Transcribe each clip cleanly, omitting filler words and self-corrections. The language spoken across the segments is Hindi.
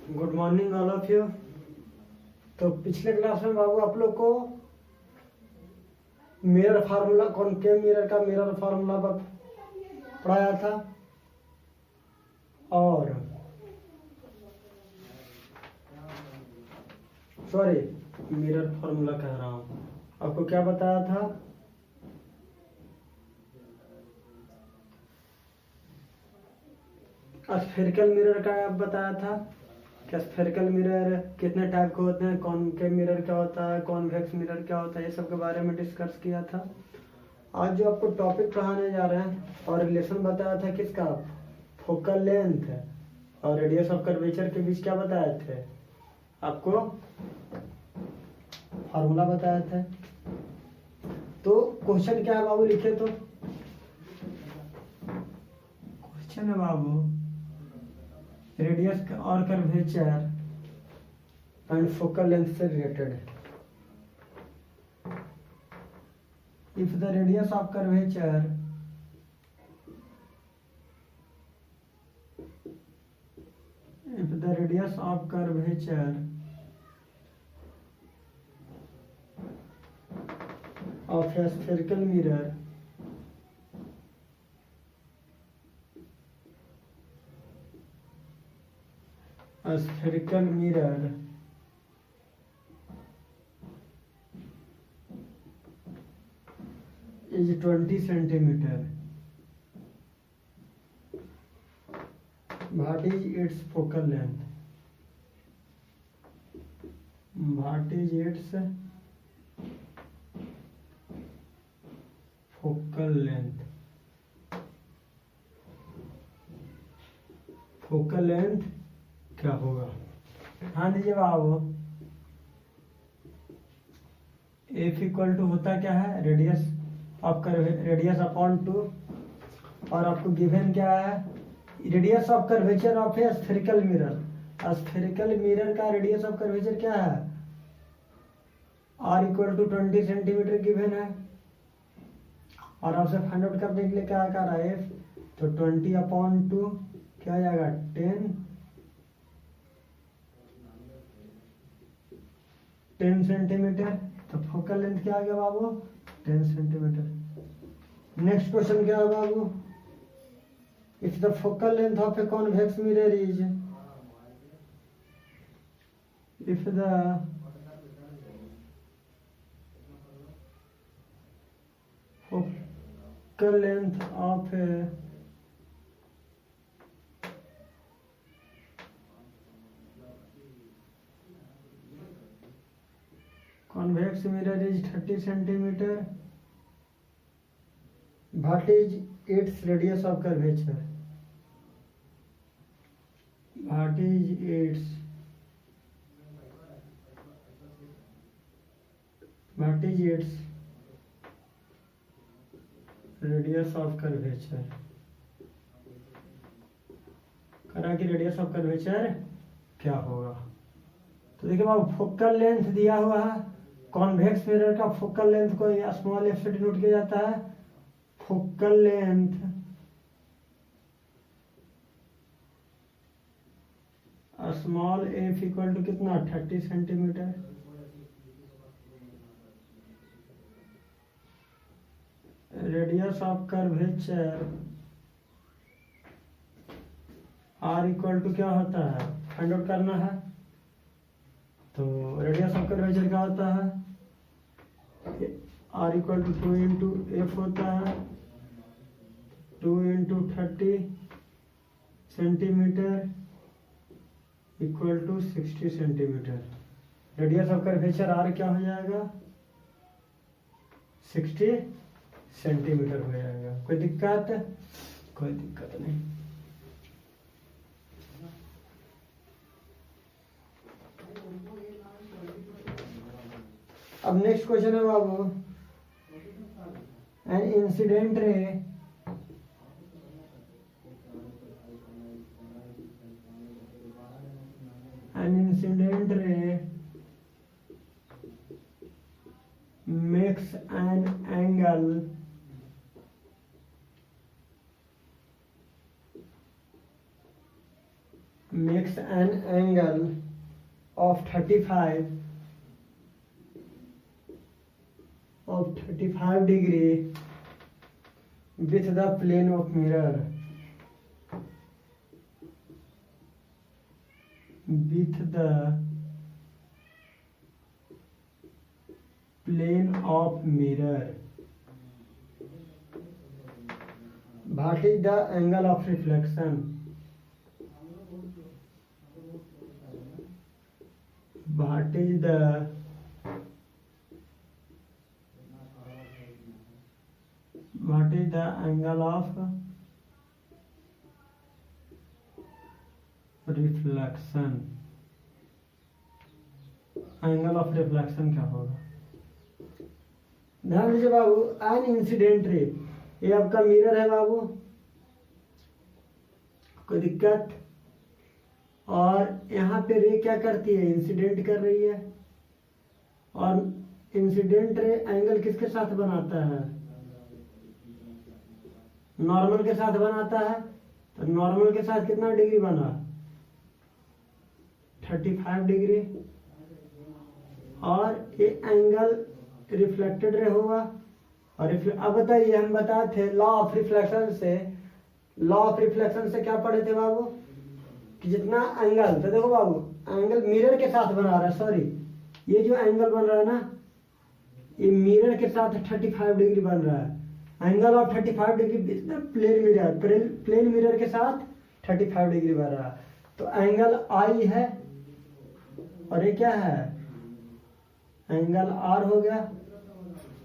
Good morning all of you. तो पिछले क्लास में बाबू आप लोग को मिरर फार्मूला, कॉनकेव मिरर का मिरर फार्मूला पढ़ाया था और सॉरी मिरर फार्मूला कह रहा हूँ, आपको क्या बताया था? स्फेरिकल मिरर का आप बताया था कि स्फेरिकल मिरर कितने टाइप के होते हैं, कॉनकेव मिरर क्या होता है, कॉन्वेक्स मिरर क्या होता है, ये सब के बारे में डिस्कस किया था। आज जो आपको टॉपिक पढ़ाने जा रहे हैं और रिलेशन बताया था किसका, फोकल लेंथ और रेडियस ऑफ कर्वेचर के बीच क्या बताए थे आपको, फार्मूला बताया था। तो क्वेश्चन क्या है बाबू, लिखे तो क्वेश्चन है बाबू, रेडियस और कर्वेचर एंड फोकल लेंथ से related. If the radius of curvature of a spherical mirror is 20 centimeter. What is its focal length? What is its focal length? Focal length क्या होगा? ध्यान दीजिए बाबू, एफ इक्वल टू होता क्या है, रेडियस अपॉन 2, और आपको गिवन क्या है, radius of curvature of a spherical mirror. Spherical mirror का रेडियस ऑफ कर्वेचर क्या है, r equal to 20 centimetre given है, और आपसे फाइंड आउट करने के लिए क्या कर रहा है एफ, तो 20 अपॉन 2 क्या आ जाएगा 10 सेंटीमीटर। तो फोकल लेंथ क्या आ गया बाबू, 10 सेंटीमीटर। नेक्स्ट क्वेश्चन क्या है बाबू, if the focal length of a convex mirror is, if the focal length of a convex mirror is 30 centimeter, what is its radius of curvature? What is its radius of curvature? करा कि रेडियस ऑफ कर्वेचर क्या होगा। तो देखिए बाबू, फोकल लेंथ दिया हुआ है, कॉन्वेक्स मिरर का फोकल लेंथ को स्मॉल एफ से डिनोट किया जाता है। Focal length small f equal to कितना, 30 centimetre. Radius of curvature r equal to क्या होता है, फाइंड आउट करना है। तो रेडियस ऑफ कर्वेचर क्या होता है, r equal to 2 into f होता है, 2 into 30 centimetre equal to 60 centimetre. Radius of curvature r क्या हो जाएगा, 60 सेंटीमीटर हो जाएगा। कोई दिक्कत? कोई दिक्कत नहीं। अब नेक्स्ट क्वेश्चन है बाबू, an incident ray makes an angle makes an angle of 35 degree with the plane of mirror. With the plane of mirror. What is the angle of reflection? What is the angle of reflection? Angle of reflection क्या होगा? ध्यान दीजिए बाबू, एन इंसिडेंट रे, ये आपका मिरर है बाबू, कोई दिक्कत? और यहाँ पे रे क्या करती है? इंसिडेंट कर रही है। और इंसिडेंट रे एंगल किसके साथ बनाता है? नॉर्मल के साथ बनाता है। तो नॉर्मल के साथ कितना डिग्री बना? 35 डिग्री। और ये एंगल रिफ्लेक्टेड रे होगा। और अब बताइए, हम बताए थे लॉ ऑफ रिफ्लेक्शन से क्या पढ़े थे बाबू कि जितना एंगल, तो देखो बाबू एंगल मिरर के साथ बना रहा है, सॉरी ये जो एंगल बन रहा है ना, ये मिरर के साथ 35 डिग्री बन रहा है। Angle of 35 degree plane mirror के साथ 35 डिग्री बन रहा है। तो एंगल आई है और ये क्या है? एंगल आर हो गया।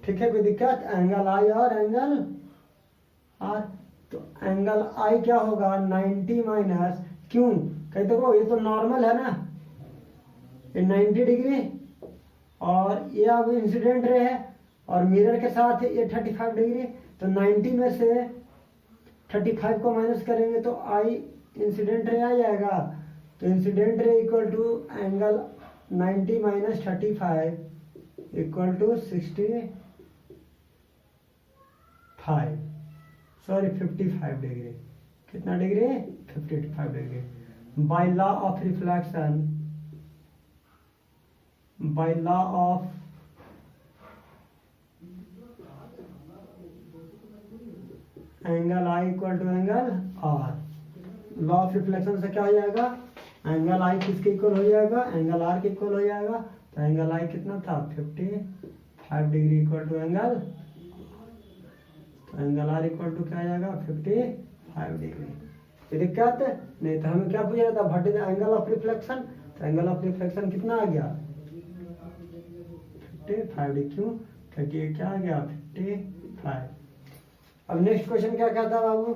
ठीक है, कोई दिक्कत? एंगल आई और एंगल आर। तो एंगल आई क्या होगा? 90 माइनस, क्यों कहते देखो ये तो नॉर्मल है ना, ये 90 डिग्री और ये अब इंसिडेंट रे है और मिरर के साथ ये 35 डिग्री। तो 90 में से 35 को माइनस करेंगे तो आई इंसिडेंट रे आ जाएगा। तो incident ray equal to angle 90 minus 35 equal to 55 degree. कितना degree? 55 degree. By law of reflection, by law of angle I equal to angle R. Law of reflection से क्या हो जाएगा? एंगल आई किसके इक्वल हो जाएगा? एंगल आर के इक्वल हो जाएगा। तो एंगल आई कितना था? 55 डिग्री इक्वल टू एंगल, तो एंगल आर इक्वल टू क्या आ जाएगा? 55 डिग्री। ये दिक्कत नहीं। तो हमें क्या पूछा था? What is the angle of reflection? तो एंगल ऑफ रिफ्लेक्शन कितना आ गया? 55 डिग्री। क्यों? क्योंकि क्या आ गया? 55। अब नेक्स्ट क्वेश्चन क्या कहता बाबू?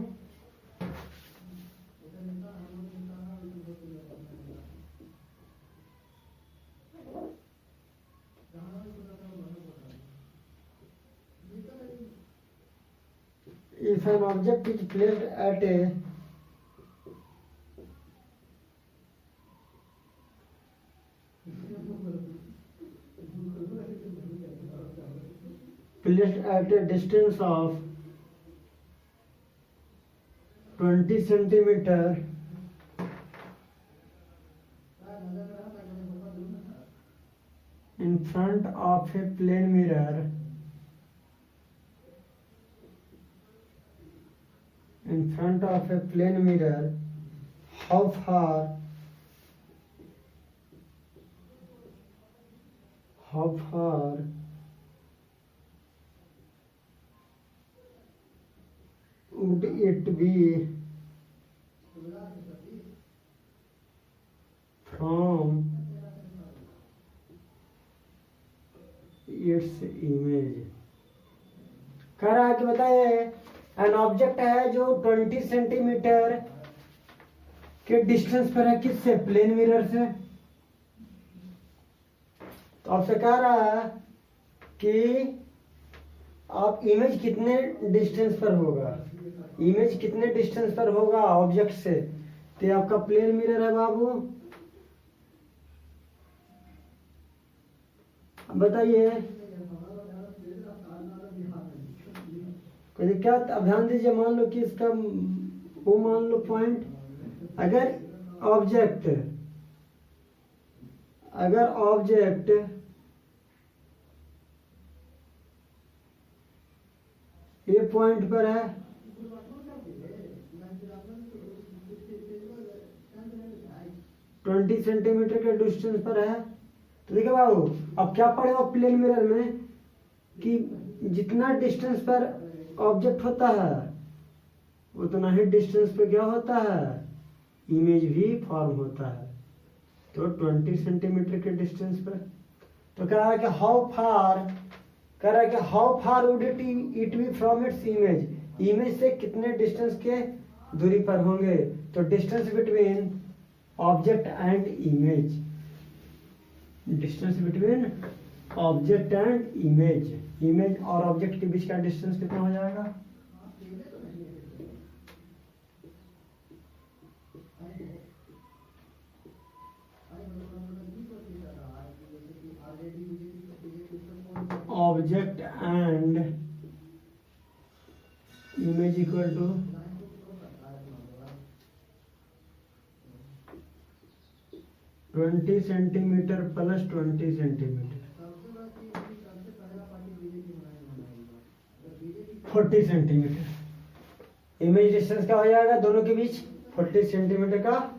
If an object is placed at a distance of 20 centimeter in front of a plane mirror, how far would it be from its image? कह रहा है कि बताइए, एन ऑब्जेक्ट है जो 20 सेंटीमीटर के डिस्टेंस पर है, किससे? प्लेन मिरर से। तो आपसे कह रहा है कि आप इमेज कितने डिस्टेंस पर होगा, इमेज कितने डिस्टेंस पर होगा ऑब्जेक्ट से। तो आपका प्लेन मिरर है बाबू। बताइए कोई दिक्कत? अब ध्यान दीजिए, मान लो कि इसका वो मान लो पॉइंट, अगर ऑब्जेक्ट अगर ऑब्जेक्ट ए पॉइंट पर है, ट्वेंटी सेंटीमीटर के डिस्टेंस पर है, तो देखिए बाबू अब क्या पड़ेगा प्लेन मिरर में कि जितना डिस्टेंस पर ऑब्जेक्ट होता है उतना ही डिस्टेंस पे क्या होता है, इमेज भी फॉर्म होता है। तो 20 सेंटीमीटर के डिस्टेंस पर, तो कह रहा है कि how far would it be from its image, image से कितने डिस्टेंस के दूरी पर होंगे। तो distance between object and image, distance between object and image, image और ऑब्जेक्ट के बीच का डिस्टेंस कितना हो जाएगा, object and image equal to 20 centimetre plus 20 centimetre 40 centimetre. Image distance क्या हो जाएगा, दोनों के बीच 40 सेंटीमीटर का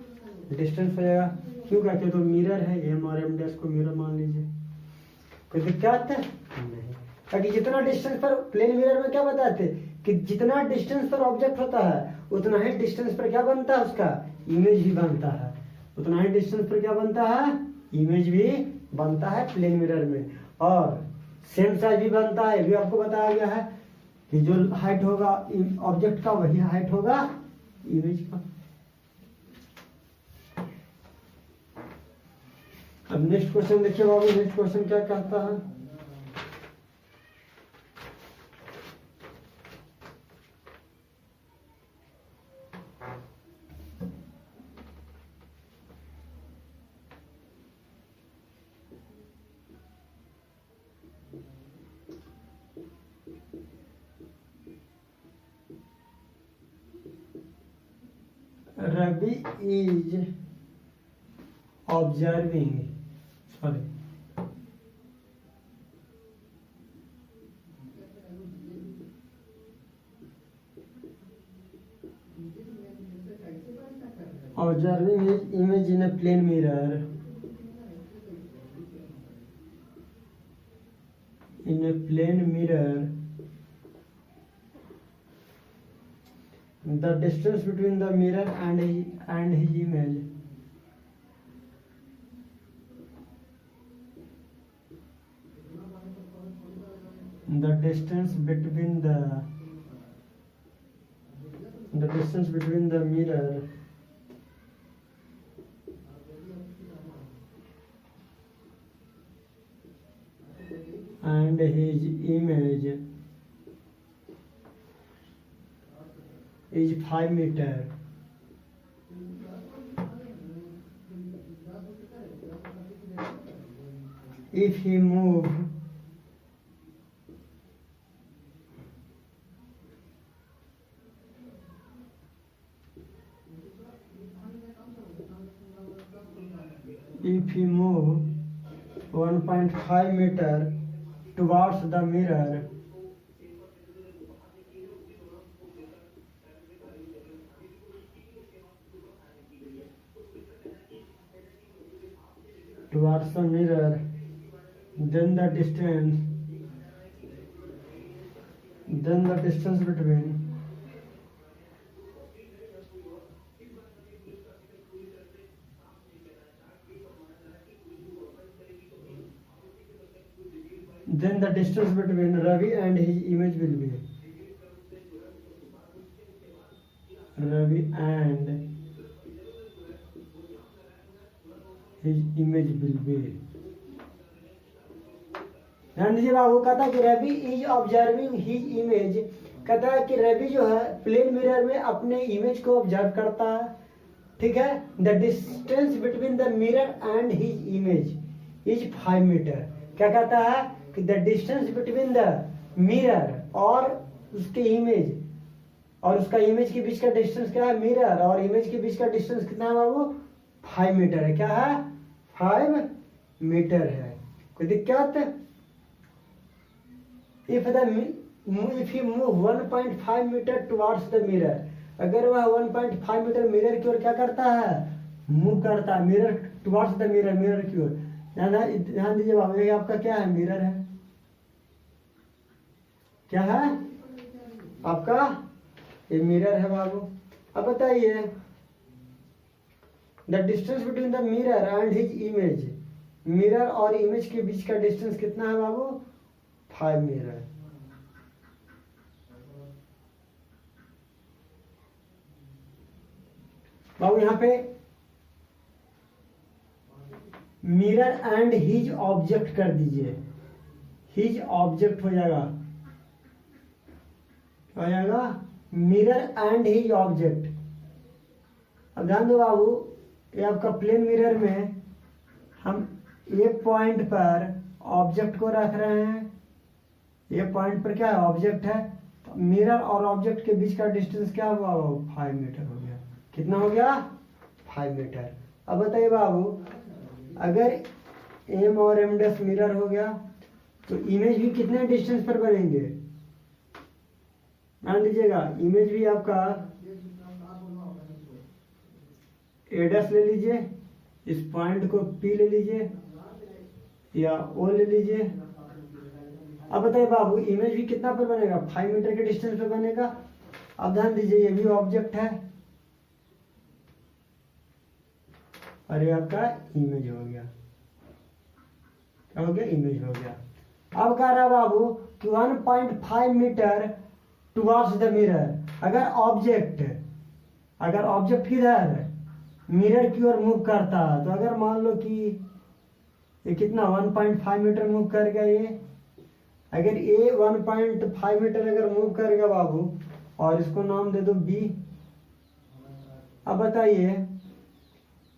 डिस्टेंस हो जाएगा। क्यों, कहते तो मिरर है, एम और एम डैश को मिरर मान लीजिए, कोई दिक्कत है नहीं। ताकि जितना डिस्टेंस पर प्लेन मिरर में क्या बताते कि जितना डिस्टेंस पर ऑब्जेक्ट होता है उतना ही डिस्टेंस पर क्या बनता है, उसका इमेज भी बनता है, उतना ही डिस्टेंस पर क्या बनता है, इमेज भी बनता है प्लेन मिरर में। और सेम साइज भी बनता है, भी आपको बताया गया है कि जो हाइट होगा ऑब्जेक्ट का वही हाइट होगा इमेज का। अब नेक्स्ट क्वेश्चन देखिए बाबू, नेक्स्ट क्वेश्चन क्या कहता है, Ravi is observing, sorry, observing his image in a plane mirror, in a plane mirror. The distance between the mirror and his image the distance between the mirror and his image is 5 meter. If he move if he move 1.5 meter towards the mirror, then the distance between Ravi and his image will be ध्यान दीजिए बाबू, कहता है कि Ravi is observing his image, कहता है कि रवि जो है प्लेन मिरर में अपने इमेज को ऑब्जर्व करता है, ठीक है। The distance between the mirror and his image is 5 metre. क्या कहता है कि the distance between the mirror और उसके इमेज और उसका इमेज के बीच का डिस्टेंस क्या है, मिरर और इमेज के बीच का डिस्टेंस कितना है बाबू, 5 मीटर है। क्या है? 5 मीटर है। कोई दिक्कत? If you move 1.5 metre towards the mirror, अगर वह 1.5 मीटर मिरर की ओर क्या करता है? मूव करता है। Mirror towards the mirror, mirror की ओर। ध्यान दीजिए बाबू, ये आपका क्या है? मिरर है। क्या है आपका? ये मिरर है बाबू। अब बताइए, the distance between the mirror and his image, mirror और इमेज के बीच का डिस्टेंस कितना है बाबू? 5 मीटर। बाबू यहां पे मिरर एंड हिज ऑब्जेक्ट कर दीजिए, हिज ऑब्जेक्ट हो जाएगा, हो जाएगा मिरर एंड हिज ऑब्जेक्ट। अब ध्यान दो बाबू, ये आपका प्लेन मिरर में हम एक पॉइंट पर ऑब्जेक्ट को रख रहे हैं। ये पॉइंट पर क्या है? ऑब्जेक्ट है। तो मिरर और ऑब्जेक्ट के बीच का डिस्टेंस क्या हुआ? 5 मीटर हो गया। कितना हो गया? 5 मीटर। अब बताइए बाबू, अगर एम और एम डैश मिरर हो गया तो इमेज भी कितने डिस्टेंस पर बनेंगे? मान लीजिएगा, इमेज भी आपका ए डैश ले लीजिए, इस पॉइंट को पी ले लीजिए या ओ ले लीजिए। अब बताइए बाबू, इमेज भी कितना पर बनेगा? 5 मीटर के डिस्टेंस पर बनेगा। अब ध्यान दीजिए, ये भी ऑब्जेक्ट है और ये आपका इमेज हो गया। क्या हो गया? इमेज हो गया। अब कह रहा बाबू कि 1.5 मीटर टुवर्ड्स द मिरर। अगर ऑब्जेक्ट किधर? मिरर की ओर मूव करता है। तो अगर मान लो कि ये कितना 1.5 मीटर मूव कर गया, ये अगर ये 1.5 मीटर अगर मूव करेगा बाबू, और इसको नाम दे दो बी। अब बताइए,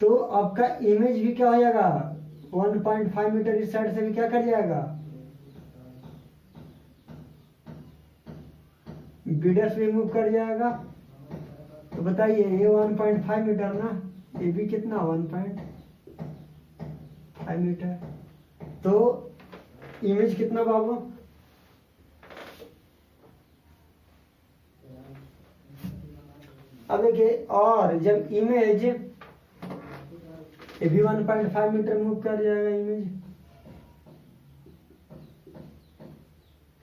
तो आपका इमेज भी क्या हो जाएगा? 1.5 मीटर इस साइड से भी क्या कर जाएगा? बी डैश भी मूव कर जाएगा। तो बताइए, ये 1.5 मीटर ना, ये भी कितना? 1.5 मीटर। तो इमेज कितना बाबू? अब देखिए, और जब इमेज, ये भी 1.5 मीटर मूव कर जाएगा इमेज।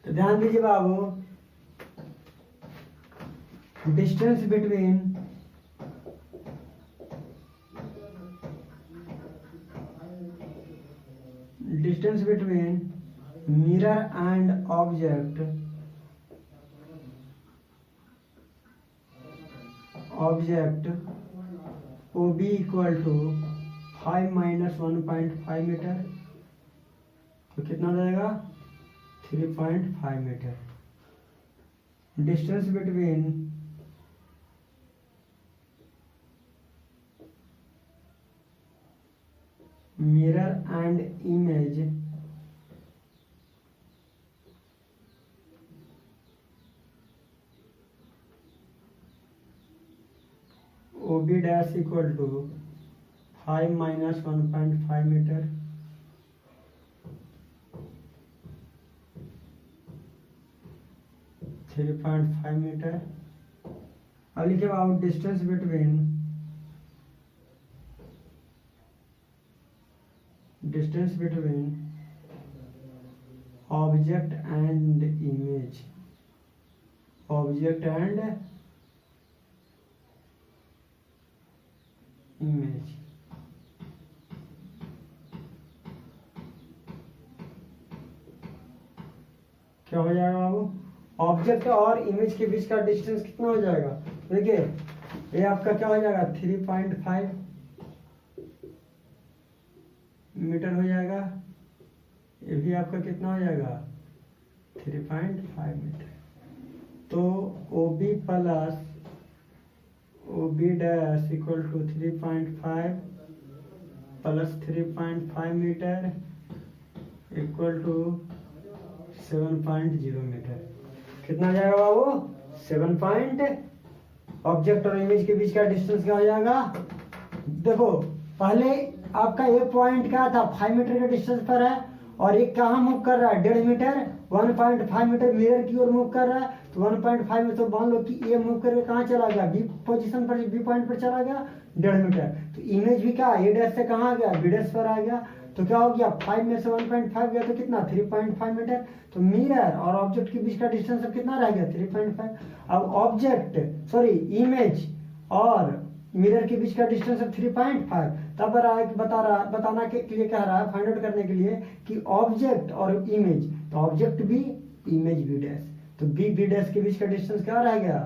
तो ध्यान दीजिए बाबू, distance between mirror and object O B equal to 5 minus 1.5 metre. तो कितना हो जाएगा? 3.5 metre. Distance between mirror and image OB dash equal to 5 minus 1.5 metre. Three 3.5 metre. अब लिखे बाबू, distance between object and image, क्या हो जाएगा बाबू? ऑब्जेक्ट और इमेज के बीच का डिस्टेंस कितना हो जाएगा? देखिए, ये आपका क्या हो जाएगा? 3.5 मीटर हो जाएगा। ये भी आपका कितना हो जाएगा? 3.5 मीटर। तो OB dash equal to 3.5 plus 3.5 metre equal to 7.0 metre. कितना आ जाएगा बाबू? 7 ऑब्जेक्ट और इमेज के बीच का डिस्टेंस क्या हो जाएगा? देखो, पहले आपका ये पॉइंट क्या था, 5 मीटर के डिस्टेंस पर है, और ये कहाँ मूव कर रहा है, 1.5 मीटर, 1.5 मीटर मिरर की ओर मूव कर रहा है। तो 1.5 में तो मान लो कि ये मूव करके कहाँ चला गया, बी पोजीशन पर, बी पॉइंट पर चला गया, 1.5 मीटर। तो इमेज भी क्या, ए डैश से कहाँ आ गया, बी डैश पर आ गया। तो क्या हो गया, 5 में से 1.5 गया तो कितना, 3.5 मीटर। तो मिरर और ऑब्जेक्ट के बीच का डिस्टेंस अब कितना रह गया, 3.5। अब ऑब्जेक्ट सॉरी इमेज और मिरर के बीच का डिस्टेंस है 3.5। तब बताना के लिए कह रहा है, फाइंड आउट करने के लिए कि ऑब्जेक्ट और इमेज, तो object B, image B dash, तो बी बी डैश के बीच का डिस्टेंस क्या रह गया,